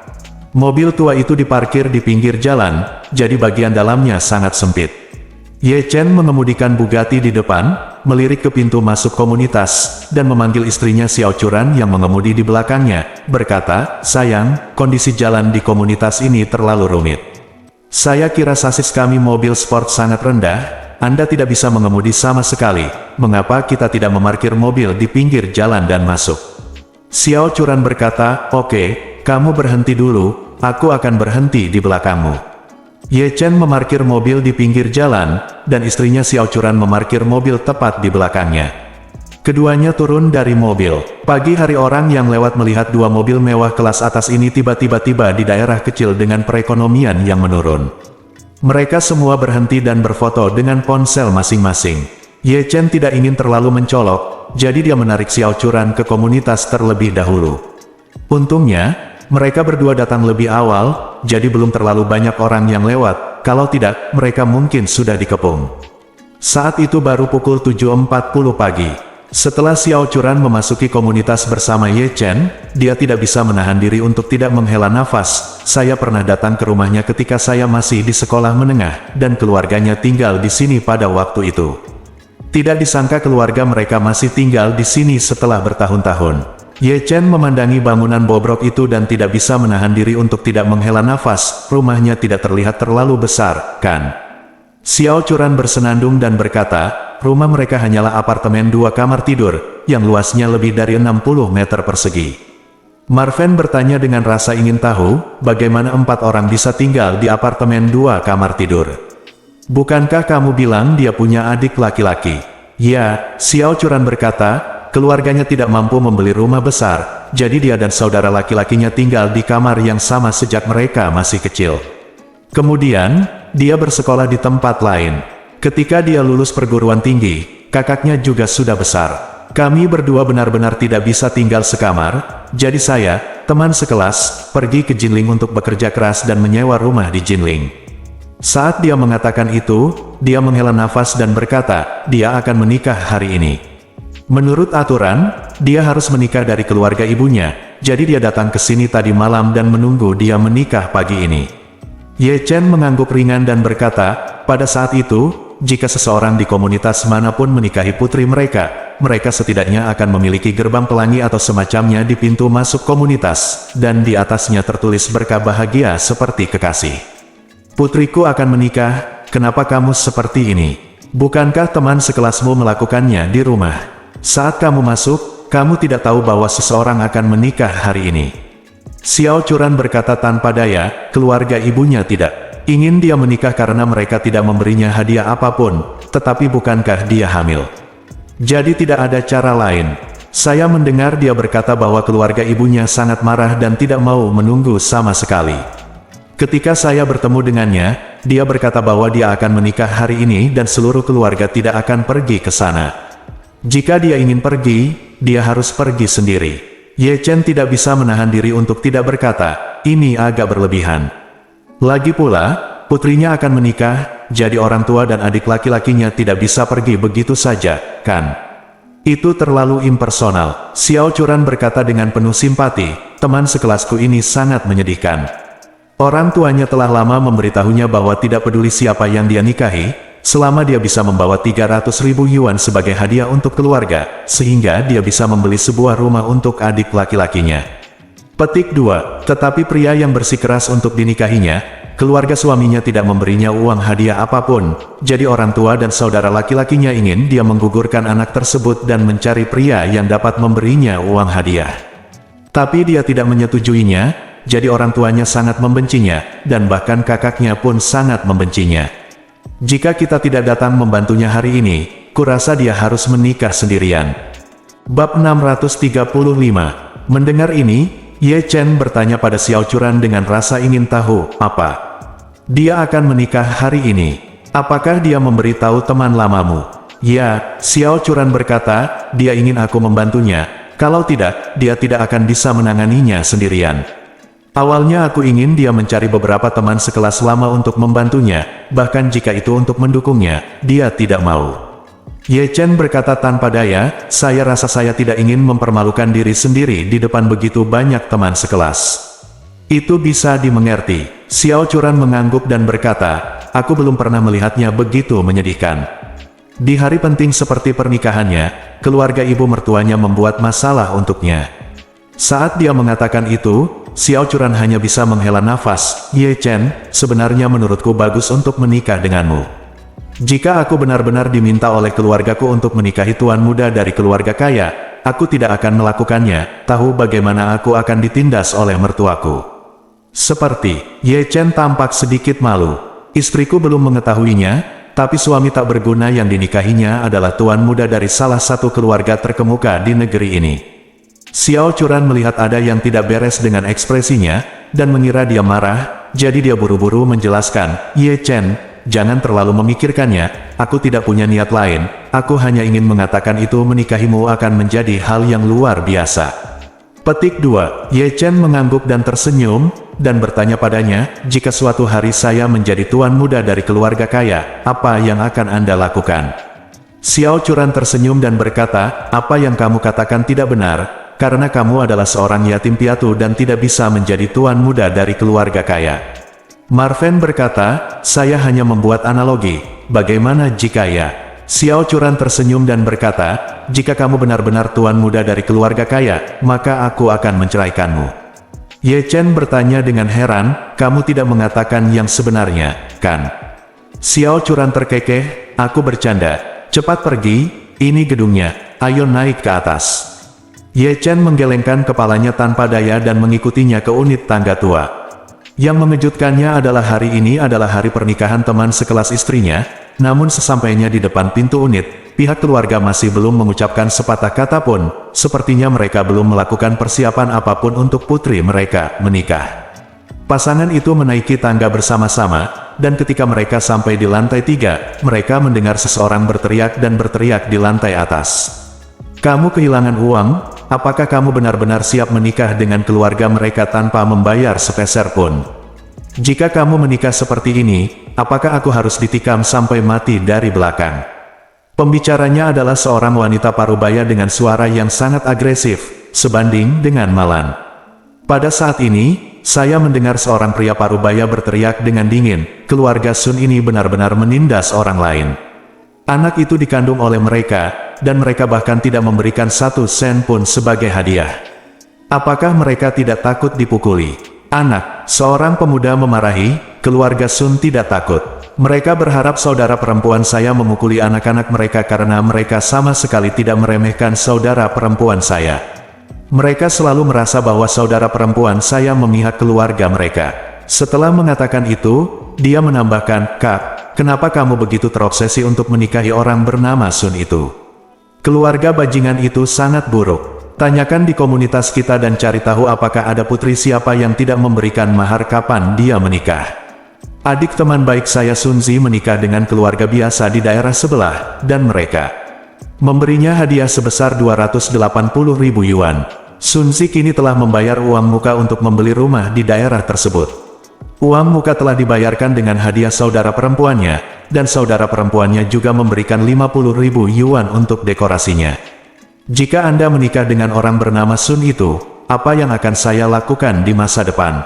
Mobil tua itu diparkir di pinggir jalan, jadi bagian dalamnya sangat sempit. Ye Chen mengemudikan Bugatti di depan, melirik ke pintu masuk komunitas, dan memanggil istrinya Xiao Churan yang mengemudi di belakangnya, berkata, "Sayang, kondisi jalan di komunitas ini terlalu rumit. Saya kira sasis kami mobil sport sangat rendah, Anda tidak bisa mengemudi sama sekali, mengapa kita tidak memarkir mobil di pinggir jalan dan masuk?" Xiao Churan berkata, "Oke, kamu berhenti dulu, aku akan berhenti di belakangmu." Ye Chen memarkir mobil di pinggir jalan, dan istrinya Xiao Churan memarkir mobil tepat di belakangnya. Keduanya turun dari mobil. Pagi hari orang yang lewat melihat dua mobil mewah kelas atas ini tiba-tiba tiba di daerah kecil dengan perekonomian yang menurun. Mereka semua berhenti dan berfoto dengan ponsel masing-masing. Ye Chen tidak ingin terlalu mencolok, jadi dia menarik Xiao Churan ke komunitas terlebih dahulu. Untungnya, mereka berdua datang lebih awal, jadi belum terlalu banyak orang yang lewat, kalau tidak, mereka mungkin sudah dikepung. Saat itu baru pukul 7.40 pagi. Setelah Xiao Churan memasuki komunitas bersama Ye Chen, dia tidak bisa menahan diri untuk tidak menghela nafas. "Saya pernah datang ke rumahnya ketika saya masih di sekolah menengah, dan keluarganya tinggal di sini pada waktu itu. Tidak disangka keluarga mereka masih tinggal di sini setelah bertahun-tahun." Ye Chen memandangi bangunan bobrok itu dan tidak bisa menahan diri untuk tidak menghela nafas. Rumahnya tidak terlihat terlalu besar, kan? Xiao Churan bersenandung dan berkata, rumah mereka hanyalah apartemen 2 kamar tidur, yang luasnya lebih dari 60 meter persegi. Marven bertanya dengan rasa ingin tahu, bagaimana 4 orang bisa tinggal di apartemen 2 kamar tidur. "Bukankah kamu bilang dia punya adik laki-laki?" "Ya," Xiao Churan berkata, "keluarganya tidak mampu membeli rumah besar, jadi dia dan saudara laki-lakinya tinggal di kamar yang sama sejak mereka masih kecil. Kemudian, dia bersekolah di tempat lain. Ketika dia lulus perguruan tinggi, kakaknya juga sudah besar. Kami berdua benar-benar tidak bisa tinggal sekamar, jadi saya, teman sekelas, pergi ke Jinling untuk bekerja keras dan menyewa rumah di Jinling." Saat dia mengatakan itu, dia menghela nafas dan berkata, dia akan menikah hari ini. Menurut aturan, dia harus menikah dari keluarga ibunya, jadi dia datang ke sini tadi malam dan menunggu dia menikah pagi ini. Ye Chen mengangguk ringan dan berkata, pada saat itu, jika seseorang di komunitas manapun menikahi putri mereka, mereka setidaknya akan memiliki gerbang pelangi atau semacamnya di pintu masuk komunitas, dan di atasnya tertulis berkah bahagia seperti kekasih. "Putriku akan menikah, kenapa kamu seperti ini? Bukankah teman sekelasmu melakukannya di rumah? Saat kamu masuk, kamu tidak tahu bahwa seseorang akan menikah hari ini." Xiao Churan berkata tanpa daya, keluarga ibunya tidak ingin dia menikah karena mereka tidak memberinya hadiah apapun, tetapi bukankah dia hamil? Jadi tidak ada cara lain. Saya mendengar dia berkata bahwa keluarga ibunya sangat marah dan tidak mau menunggu sama sekali. Ketika saya bertemu dengannya, dia berkata bahwa dia akan menikah hari ini dan seluruh keluarga tidak akan pergi ke sana. Jika dia ingin pergi, dia harus pergi sendiri. Ye Chen tidak bisa menahan diri untuk tidak berkata, ini agak berlebihan. Lagi pula, putrinya akan menikah, jadi orang tua dan adik laki-lakinya tidak bisa pergi begitu saja, kan? Itu terlalu impersonal. Xiao Churan berkata dengan penuh simpati, teman sekelasku ini sangat menyedihkan. Orang tuanya telah lama memberitahunya bahwa tidak peduli siapa yang dia nikahi, selama dia bisa membawa 300.000 yuan sebagai hadiah untuk keluarga, sehingga dia bisa membeli sebuah rumah untuk adik laki-lakinya. Petik 2. Tetapi pria yang bersikeras untuk dinikahinya, keluarga suaminya tidak memberinya uang hadiah apapun, jadi orang tua dan saudara laki-lakinya ingin dia menggugurkan anak tersebut dan mencari pria yang dapat memberinya uang hadiah. Tapi dia tidak menyetujuinya, jadi orang tuanya sangat membencinya, dan bahkan kakaknya pun sangat membencinya. Jika kita tidak datang membantunya hari ini, kurasa dia harus menikah sendirian. Bab 635. Mendengar ini, Ye Chen bertanya pada Xiao Churan dengan rasa ingin tahu, apa? Dia akan menikah hari ini. Apakah dia memberitahu teman lamamu? Ya, Xiao Churan berkata, dia ingin aku membantunya. Kalau tidak, dia tidak akan bisa menanganinya sendirian. Awalnya aku ingin dia mencari beberapa teman sekelas lama untuk membantunya, bahkan jika itu untuk mendukungnya, dia tidak mau. Ye Chen berkata tanpa daya, saya rasa saya tidak ingin mempermalukan diri sendiri di depan begitu banyak teman sekelas. Itu bisa dimengerti. Xiao Churan mengangguk dan berkata, aku belum pernah melihatnya begitu menyedihkan. Di hari penting seperti pernikahannya, keluarga ibu mertuanya membuat masalah untuknya. Saat dia mengatakan itu, Xiao Churan hanya bisa menghela nafas. Ye Chen, sebenarnya menurutku bagus untuk menikah denganmu. Jika aku benar-benar diminta oleh keluargaku untuk menikahi tuan muda dari keluarga kaya, aku tidak akan melakukannya. Tahu bagaimana aku akan ditindas oleh mertuaku. Seperti, Ye Chen tampak sedikit malu. Istriku belum mengetahuinya, tapi suami tak berguna yang dinikahinya adalah tuan muda dari salah satu keluarga terkemuka di negeri ini. Xiao Churan melihat ada yang tidak beres dengan ekspresinya, dan mengira dia marah, jadi dia buru-buru menjelaskan, Ye Chen, jangan terlalu memikirkannya, aku tidak punya niat lain, aku hanya ingin mengatakan itu menikahimu akan menjadi hal yang luar biasa. Petik 2. Ye Chen mengangguk dan tersenyum, dan bertanya padanya, jika suatu hari saya menjadi tuan muda dari keluarga kaya, apa yang akan Anda lakukan? Xiao Churan tersenyum dan berkata, apa yang kamu katakan tidak benar, karena kamu adalah seorang yatim piatu dan tidak bisa menjadi tuan muda dari keluarga kaya. Marven berkata, saya hanya membuat analogi, bagaimana jika ya? Xiao Churan tersenyum dan berkata, jika kamu benar-benar tuan muda dari keluarga kaya, maka aku akan menceraikanmu. Ye Chen bertanya dengan heran, kamu tidak mengatakan yang sebenarnya, kan? Xiao Churan terkekeh, aku bercanda, cepat pergi, ini gedungnya, ayo naik ke atas. Ye Chen menggelengkan kepalanya tanpa daya dan mengikutinya ke unit tangga tua. Yang mengejutkannya adalah hari ini adalah hari pernikahan teman sekelas istrinya, namun sesampainya di depan pintu unit, pihak keluarga masih belum mengucapkan sepatah kata pun, sepertinya mereka belum melakukan persiapan apapun untuk putri mereka menikah. Pasangan itu menaiki tangga bersama-sama, dan ketika mereka sampai di lantai 3, mereka mendengar seseorang berteriak dan berteriak di lantai atas. Kamu kehilangan uang? Apakah kamu benar-benar siap menikah dengan keluarga mereka tanpa membayar sepeser pun? Jika kamu menikah seperti ini, apakah aku harus ditikam sampai mati dari belakang? Pembicaranya adalah seorang wanita parubaya dengan suara yang sangat agresif, sebanding dengan malan. Pada saat ini, saya mendengar seorang pria parubaya berteriak dengan dingin, keluarga Sun ini benar-benar menindas orang lain. Anak itu dikandung oleh mereka, dan mereka bahkan tidak memberikan 1 sen pun sebagai hadiah. Apakah mereka tidak takut dipukuli? Anak, seorang pemuda memarahi, keluarga Sun tidak takut. Mereka berharap saudara perempuan saya memukuli anak-anak mereka karena mereka sama sekali tidak meremehkan saudara perempuan saya. Mereka selalu merasa bahwa saudara perempuan saya memihak keluarga mereka. Setelah mengatakan itu, dia menambahkan, Kak, kenapa kamu begitu terobsesi untuk menikahi orang bernama Sun itu? Keluarga bajingan itu sangat buruk. Tanyakan di komunitas kita dan cari tahu apakah ada putri siapa yang tidak memberikan mahar kapan dia menikah. Adik teman baik saya Sunzi menikah dengan keluarga biasa di daerah sebelah, dan mereka memberinya hadiah sebesar 280.000 yuan. Sunzi kini telah membayar uang muka untuk membeli rumah di daerah tersebut. Uang muka telah dibayarkan dengan hadiah saudara perempuannya, dan saudara perempuannya juga memberikan 50.000 yuan untuk dekorasinya. Jika Anda menikah dengan orang bernama Sun itu, apa yang akan saya lakukan di masa depan?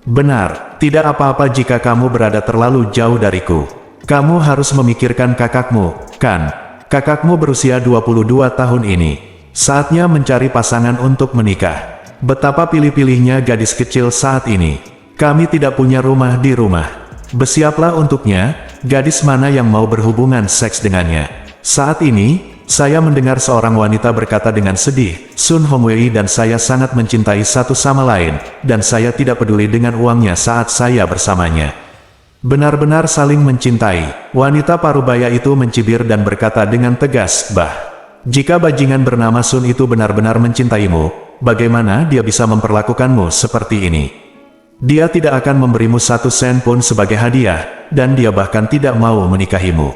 Benar, tidak apa-apa jika kamu berada terlalu jauh dariku. Kamu harus memikirkan kakakmu, kan? Kakakmu berusia 22 tahun ini. Saatnya mencari pasangan untuk menikah. Betapa pilih-pilihnya gadis kecil saat ini. Kami tidak punya rumah di rumah. Bersiaplah untuknya, gadis mana yang mau berhubungan seks dengannya. Saat ini, saya mendengar seorang wanita berkata dengan sedih, Sun Hongwei dan saya sangat mencintai satu sama lain, dan saya tidak peduli dengan uangnya saat saya bersamanya. Benar-benar saling mencintai. Wanita parubaya itu mencibir dan berkata dengan tegas, Bah, jika bajingan bernama Sun itu benar-benar mencintaimu, bagaimana dia bisa memperlakukanmu seperti ini? Dia tidak akan memberimu 1 sen pun sebagai hadiah, dan dia bahkan tidak mau menikahimu.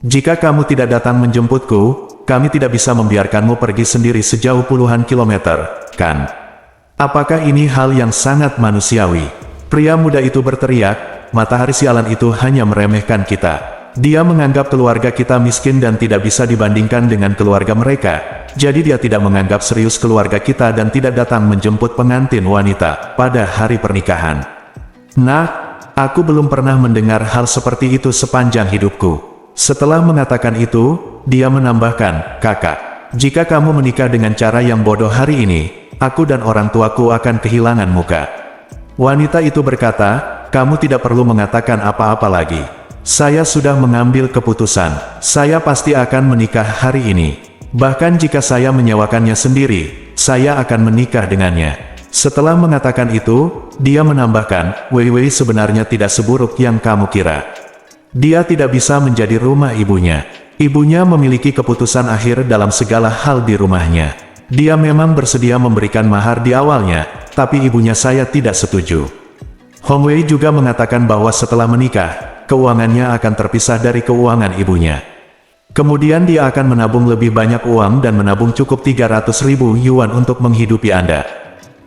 Jika kamu tidak datang menjemputku, kami tidak bisa membiarkanmu pergi sendiri sejauh puluhan kilometer, kan? Apakah ini hal yang sangat manusiawi? Pria muda itu berteriak, matahari sialan itu hanya meremehkan kita. Dia menganggap keluarga kita miskin dan tidak bisa dibandingkan dengan keluarga mereka. Jadi dia tidak menganggap serius keluarga kita dan tidak datang menjemput pengantin wanita pada hari pernikahan. Nah, aku belum pernah mendengar hal seperti itu sepanjang hidupku. Setelah mengatakan itu, dia menambahkan, kakak, jika kamu menikah dengan cara yang bodoh hari ini, aku dan orang tuaku akan kehilangan muka. Wanita itu berkata, kamu tidak perlu mengatakan apa-apa lagi. Saya sudah mengambil keputusan, saya pasti akan menikah hari ini. Bahkan jika saya menyewakannya sendiri, saya akan menikah dengannya. Setelah mengatakan itu, dia menambahkan, Wei Wei sebenarnya tidak seburuk yang kamu kira. Dia tidak bisa menjadi rumah ibunya. Ibunya memiliki keputusan akhir dalam segala hal di rumahnya. Dia memang bersedia memberikan mahar di awalnya, tapi ibunya saya tidak setuju. Hong Wei juga mengatakan bahwa setelah menikah, keuangannya akan terpisah dari keuangan ibunya. Kemudian dia akan menabung lebih banyak uang dan menabung cukup 300.000 yuan untuk menghidupi Anda.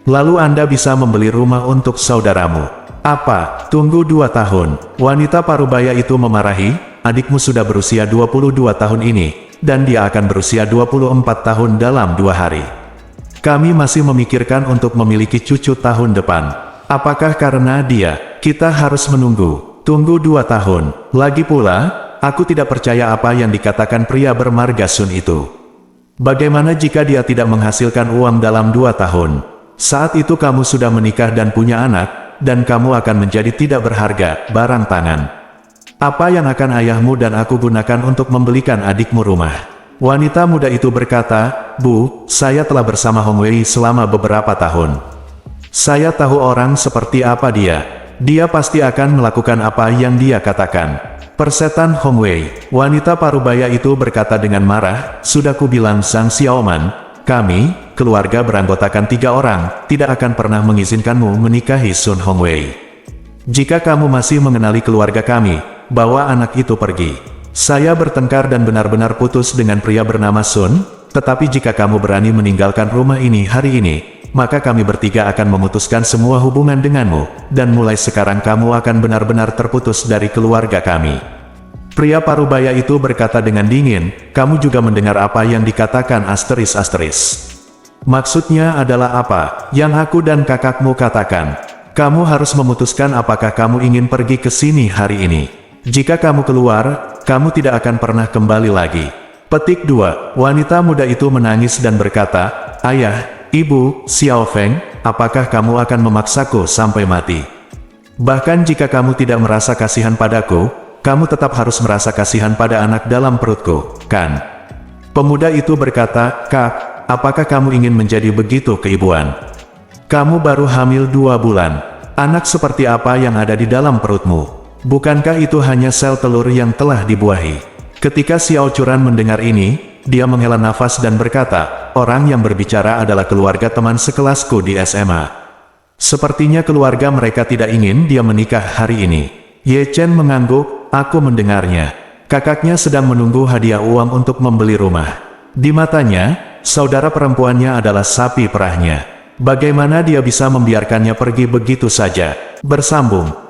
Lalu Anda bisa membeli rumah untuk saudaramu. Apa? Tunggu 2 tahun. Wanita parubaya itu memarahi, adikmu sudah berusia 22 tahun ini. Dan dia akan berusia 24 tahun dalam 2 hari. Kami masih memikirkan untuk memiliki cucu tahun depan. Apakah karena dia? Kita harus menunggu. Tunggu 2 tahun. Lagi pula, aku tidak percaya apa yang dikatakan pria bermarga Sun itu. Bagaimana jika dia tidak menghasilkan uang dalam 2 tahun? Saat itu kamu sudah menikah dan punya anak, dan kamu akan menjadi tidak berharga, barang tangan. Apa yang akan ayahmu dan aku gunakan untuk membelikan adikmu rumah? Wanita muda itu berkata, Bu, saya telah bersama Hong Wei selama beberapa tahun. Saya tahu orang seperti apa dia. Dia pasti akan melakukan apa yang dia katakan. Persetan Hong Wei. Wanita parubaya itu berkata dengan marah, sudah kubilang Sang Xiaoman, kami, keluarga beranggotakan 3 orang, tidak akan pernah mengizinkanmu menikahi Sun Hong Wei. Jika kamu masih mengenali keluarga kami, bawa anak itu pergi. Saya bertengkar dan benar-benar putus dengan pria bernama Sun, tetapi jika kamu berani meninggalkan rumah ini hari ini, maka kami bertiga akan memutuskan semua hubungan denganmu, dan mulai sekarang kamu akan benar-benar terputus dari keluarga kami. Pria parubaya itu berkata dengan dingin, kamu juga mendengar apa yang dikatakan asteris. Maksudnya adalah apa yang aku dan kakakmu katakan? Kamu harus memutuskan apakah kamu ingin pergi ke sini hari ini. Jika kamu keluar, kamu tidak akan pernah kembali lagi. Petik 2. Wanita muda itu menangis dan berkata, Ayah, Ibu, Xiao Feng, apakah kamu akan memaksaku sampai mati? Bahkan jika kamu tidak merasa kasihan padaku, kamu tetap harus merasa kasihan pada anak dalam perutku, kan? Pemuda itu berkata, Kak, apakah kamu ingin menjadi begitu keibuan? Kamu baru hamil 2 bulan. Anak seperti apa yang ada di dalam perutmu? Bukankah itu hanya sel telur yang telah dibuahi? Ketika Xiao Churan mendengar ini, dia menghela nafas dan berkata, orang yang berbicara adalah keluarga teman sekelasku di SMA. Sepertinya keluarga mereka tidak ingin dia menikah hari ini. Ye Chen mengangguk, aku mendengarnya. Kakaknya sedang menunggu hadiah uang untuk membeli rumah. Di matanya, saudara perempuannya adalah sapi perahnya. Bagaimana dia bisa membiarkannya pergi begitu saja? Bersambung.